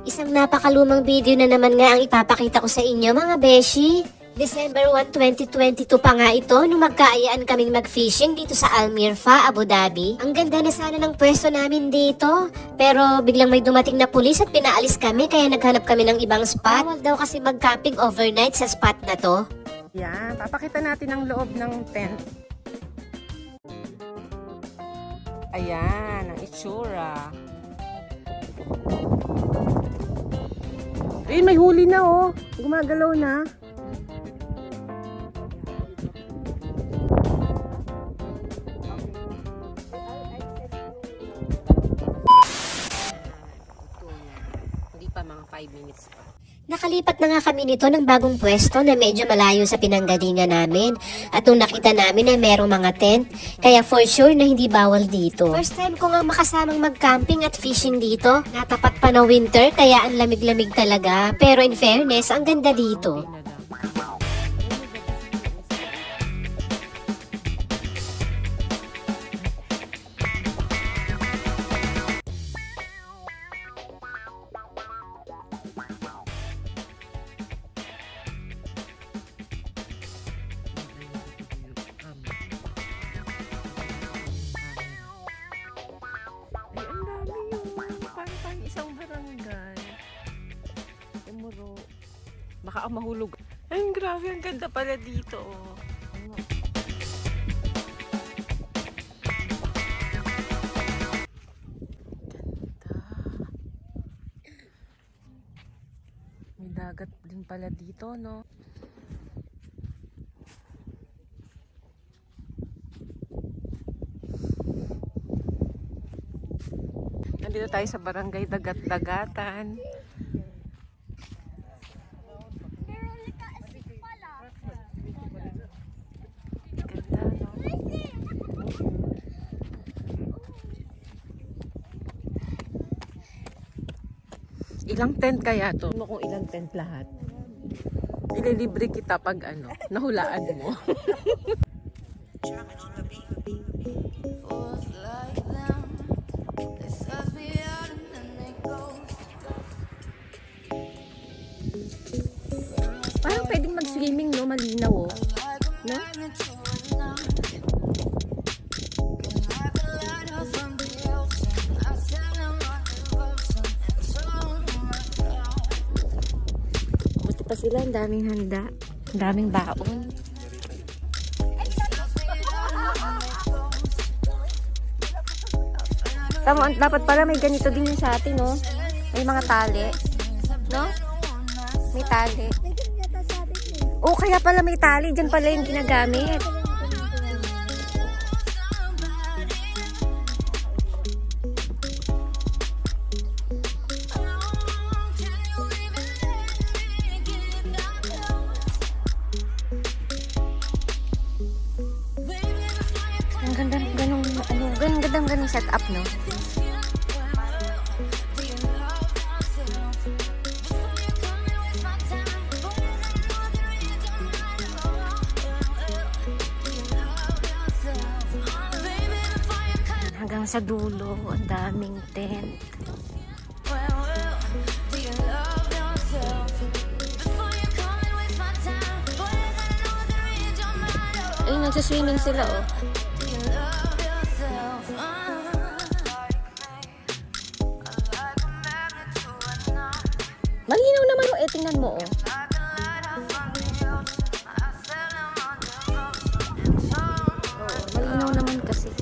Isang napakalumang video na naman nga ang ipapakita ko sa inyo mga beshi. December 1, 2022 pa nga ito nung magkaayaan kaming mag-fishing dito sa Al Mirfa, Abu Dhabi. Ang ganda na sana ng pwesto namin dito. Pero biglang may dumating na pulis at pinaalis kami kaya naghanap kami ng ibang spot. Bawal daw kasi mag-camping overnight sa spot na to. Yan, papakita natin ang loob ng tent. Ayan, ang itsura. Eh, may huli na oh. Gumagalaw na. Hindi pa mga 5 minutes pa. Nakalipat na nga kami nito ng bagong pwesto na medyo malayo sa pinanggalingan namin. At nung nakita namin na merong mga tent, kaya for sure na hindi bawal dito. First time ko nga makasamang mag-camping at fishing dito. Natapat pa na winter kaya ang lamig-lamig talaga. Pero in fairness, ang ganda dito. Baka mahulog. Ay, grabe, ang ganda pala dito. Oh. Ganda. May dagat din pala dito, no? Nandito tayo sa barangay Dagat-Dagatan. Ilang tent kaya to? Ano kung ilang tent lahat? Ililibre kita pag ano, nahulaan mo. Parang pwedeng mag-swimming, no? Malinaw, oh. No? Pa sila, ang daming handa, ang daming baon. Tama, dapat pala may ganito din yung sa atin, no? May mga tali, no? May tali. Oh, kaya pala may tali, dyan pala yung ginagamit. Ganong setup, no? Hanggang sa dulo, ang daming tent. Ay, nagsaswimming sila, oh. Malinaw naman, oh. Eh, tingnan mo, oh. Malinaw naman kasi.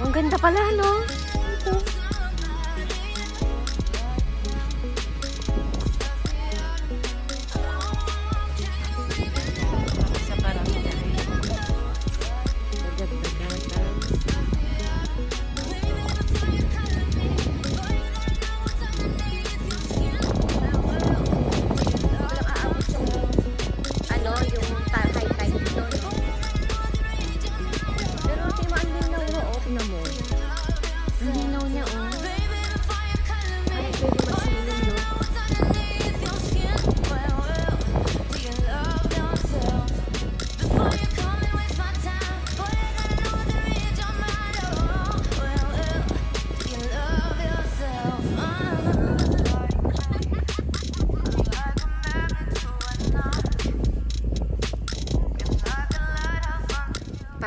Ang ganda pala, no? Ito. Sa barangay.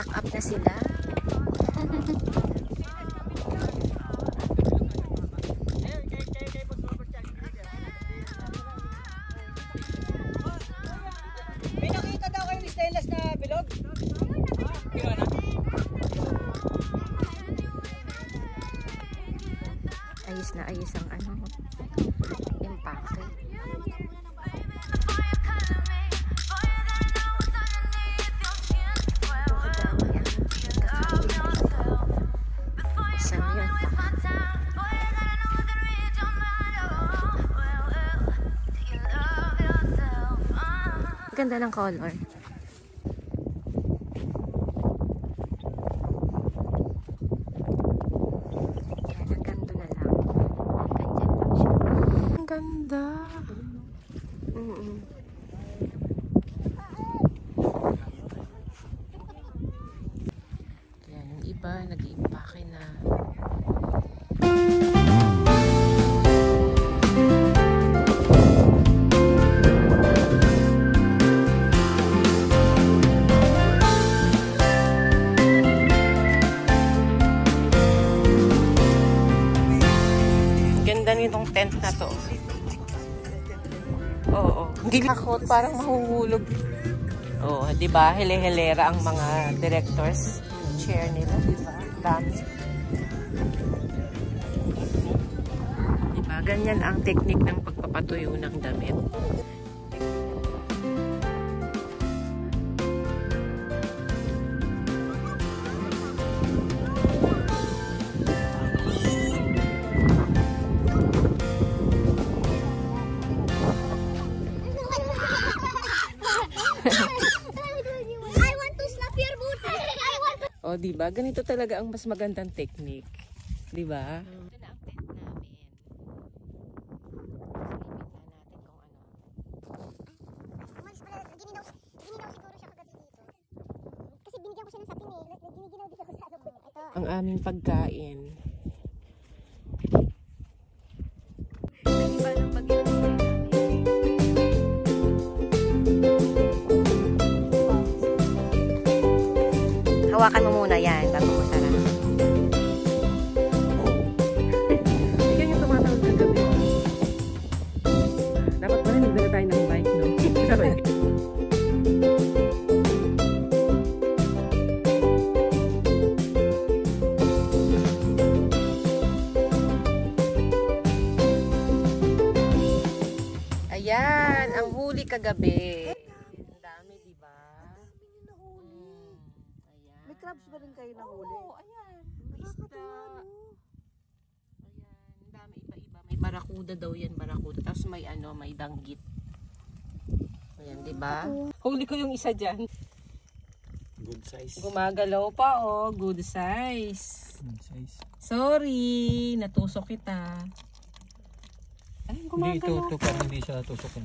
Nag-pack up na sila. May nakita daw kayo ni Stellas na bilog? Kaya na? Ayos na ayos ang ano, empake. Ganda ng color. Ganda. Yan, yung iba nag-iimpake na. Ganda nitong tent na to. Oo. Hindi takot, parang mahuhulog. Oo, di ba? Hele-helera ang mga directors. Chair nila, di ba? Dami. Di ba? Ganyan ang technique ng pagpapatuyo ng damit. O, diba? Ganito talaga ang mas magandang technique. Diba? Ito na ang tent namin. Umalis pala, gininaw siguro siya kagabi dito. Kasi binigyan ko siya ng sapin eh. Giniginaw dito ako sa ano. Ito. Ang aming pagkain. Hawakan mo muna yan bago mo sarap. Ikaw yung tumatawag ng gabi. Dapat pa rin nagdala tayo ng bike, no? Ayan, ang huli kagabi. Ang dami, diba? May crabs ba rin kayo nahuli? Oo, ayan. May isda. Ayan, ang dami iba-iba. May barakuda daw yan, barakuda. Tapos may ano, may danggit. Ayan, diba? Huli ko yung isa dyan. Good size. Gumagalaw pa, oh. Good size. Good size. Sorry, natusok kita. Ay, Hindi gumagalaw. ito parang hindi siya tusokin.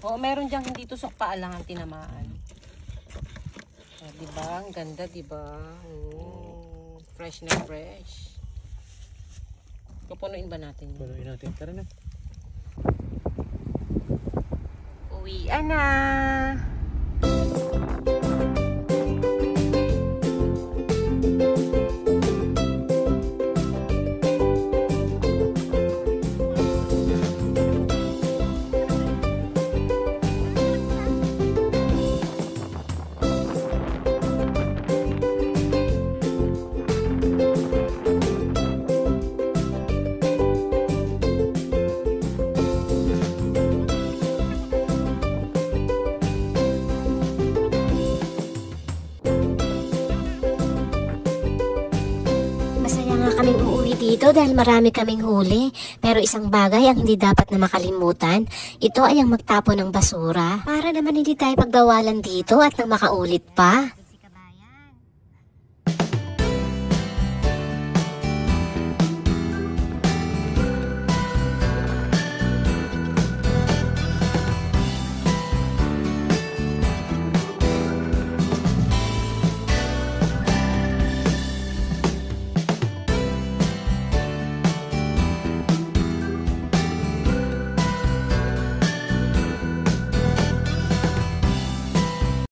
Oo, meron diyang hindi tusok pa lang ang tinamaan. Ah, diba? Ang ganda, diba? Fresh na fresh. Pupunuin ba natin yun? Punuin natin. Tara na. Uwian na! Kaming uuwi dito dahil marami kaming huli. Pero isang bagay ang hindi dapat na makalimutan, ito ay ang magtapon ng basura. Para naman hindi tayo pagbawalan dito at nang makaulit pa.